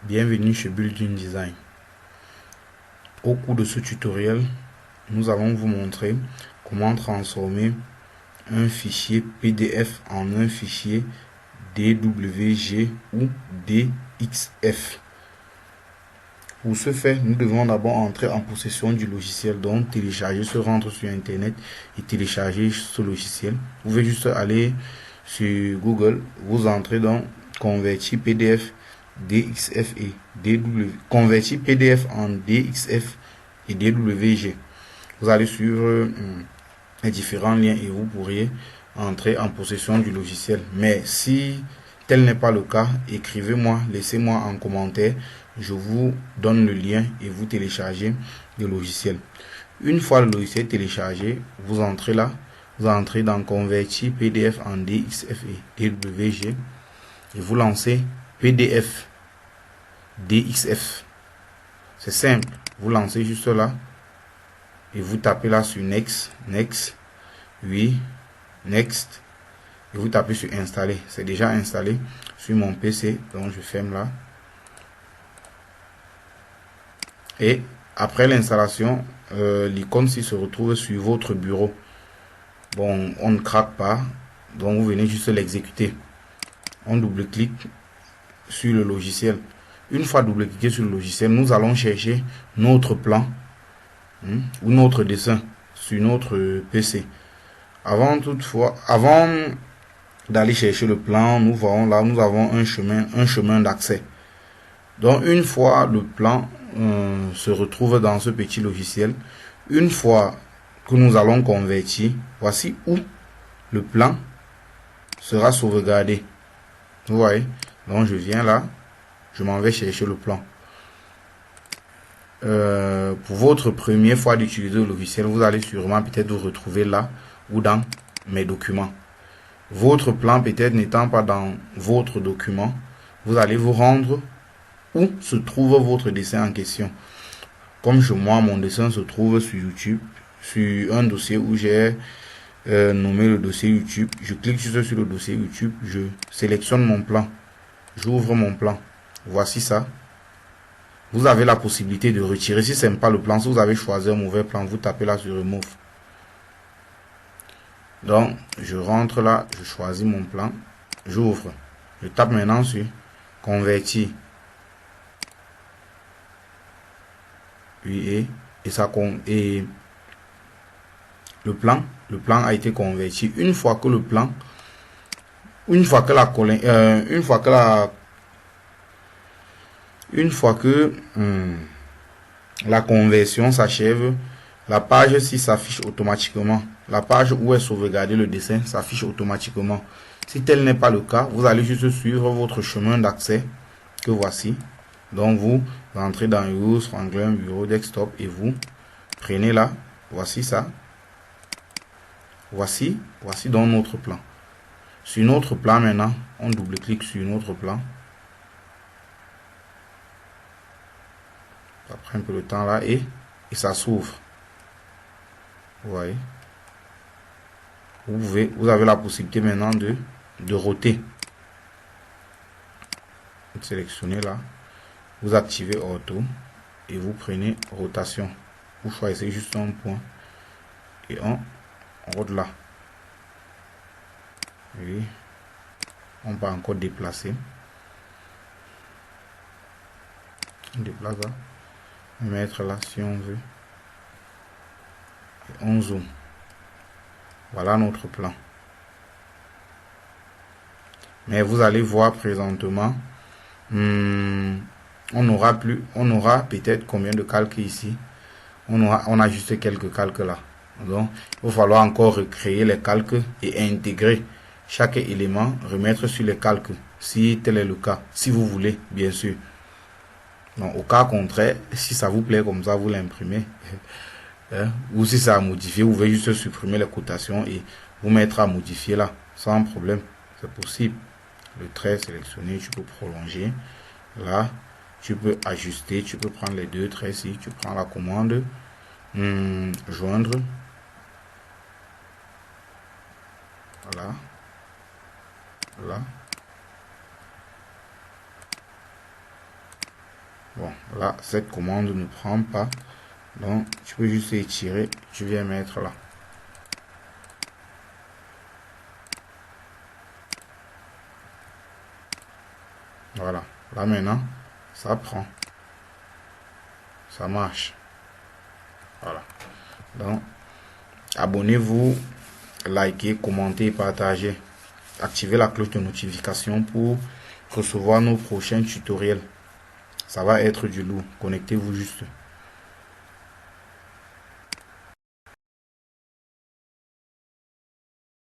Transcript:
Bienvenue chez Building Design. Au cours de ce tutoriel, nous allons vous montrer comment transformer un fichier PDF en un fichier DWG ou DXF. Pour ce faire, nous devons d'abord entrer en possession du logiciel, donc télécharger, se rendre sur internet et télécharger ce logiciel. Vous pouvez juste aller sur Google, vous entrez dans convertir PDF DXF et DW, convertir PDF en DXF et DWG. Vous allez suivre les différents liens et vous pourriez entrer en possession du logiciel. Mais si tel n'est pas le cas, écrivez-moi, laissez-moi en commentaire. Je vous donne le lien et vous téléchargez le logiciel. Une fois le logiciel téléchargé, vous entrez là, vous entrez dans convertir PDF en DXF et DWG et vous lancez PDF DXF. C'est simple, vous lancez juste là et vous tapez là sur Next, Next, oui, Next, et vous tapez sur Installer. C'est déjà installé sur mon PC, donc je ferme là. Et après l'installation, l'icône se retrouve sur votre bureau. Bon, on ne craque pas, donc vous venez juste l'exécuter. On double-clique sur le logiciel. Une fois double-cliqué sur le logiciel, nous allons chercher notre plan ou notre dessin sur notre PC. Avant d'aller chercher le plan, nous voyons là, nous avons un chemin d'accès. Donc une fois le plan se retrouve dans ce petit logiciel, une fois que nous allons convertir, voici où le plan sera sauvegardé. Vous voyez, donc je viens là, je m'en vais chercher le plan. Pour votre première fois d'utiliser le logiciel, vous allez sûrement peut-être vous retrouver là ou dans mes documents. Votre plan peut-être n'étant pas dans votre document, vous allez vous rendre où se trouve votre dessin en question. Comme chez moi, mon dessin se trouve sur YouTube, sur un dossier où j'ai nommé le dossier YouTube. Je clique juste sur le dossier YouTube, je sélectionne mon plan, j'ouvre mon plan. Voici ça. Vous avez la possibilité de retirer. Si ce n'est pas le plan, si vous avez choisi un mauvais plan, vous tapez là sur Remove. Donc, je rentre là, je choisis mon plan, j'ouvre. Je tape maintenant sur Convertir. Oui, et ça compte. Et le plan a été converti. Une fois que la conversion s'achève, la page 6 s'affiche automatiquement. La page où est sauvegardé le dessin s'affiche automatiquement. Si tel n'est pas le cas, vous allez juste suivre votre chemin d'accès que voici. Donc vous entrez dans Use, Franklin, Bureau, Desktop et vous prenez là, voici ça. Voici donc notre plan. Sur notre plan maintenant, on double-clique sur notre plan. Ça prend un peu de temps là et ça s'ouvre. Vous voyez. Vous avez la possibilité maintenant de roter. Vous sélectionnez là, vous activez auto et vous prenez rotation. Vous choisissez juste un point et on rote là. Oui. On va encore déplacer. On déplace là. Mettre là si on veut. Et on zoome. Voilà notre plan. Mais vous allez voir présentement, on aura peut-être combien de calques ici. On a juste quelques calques là. Donc, il va falloir encore recréer les calques et intégrer chaque élément, remettre sur les calques, si tel est le cas, si vous voulez, bien sûr. Donc, au cas contraire, si ça vous plaît comme ça, vous l'imprimez. Ou si ça a modifié, vous pouvez juste supprimer les cotations et vous mettre à modifier là, sans problème. C'est possible. Le trait sélectionné, tu peux prolonger. Là, tu peux ajuster, tu peux prendre les deux traits ici, tu prends la commande, joindre. Voilà. Voilà. Bon, là, cette commande ne prend pas. Donc, tu peux juste étirer. Je viens mettre là. Voilà. Là, maintenant, ça prend. Ça marche. Voilà. Donc, abonnez-vous, likez, commentez, partagez. Activez la cloche de notification pour recevoir nos prochains tutoriels. Ça va être du lourd. Connectez-vous juste.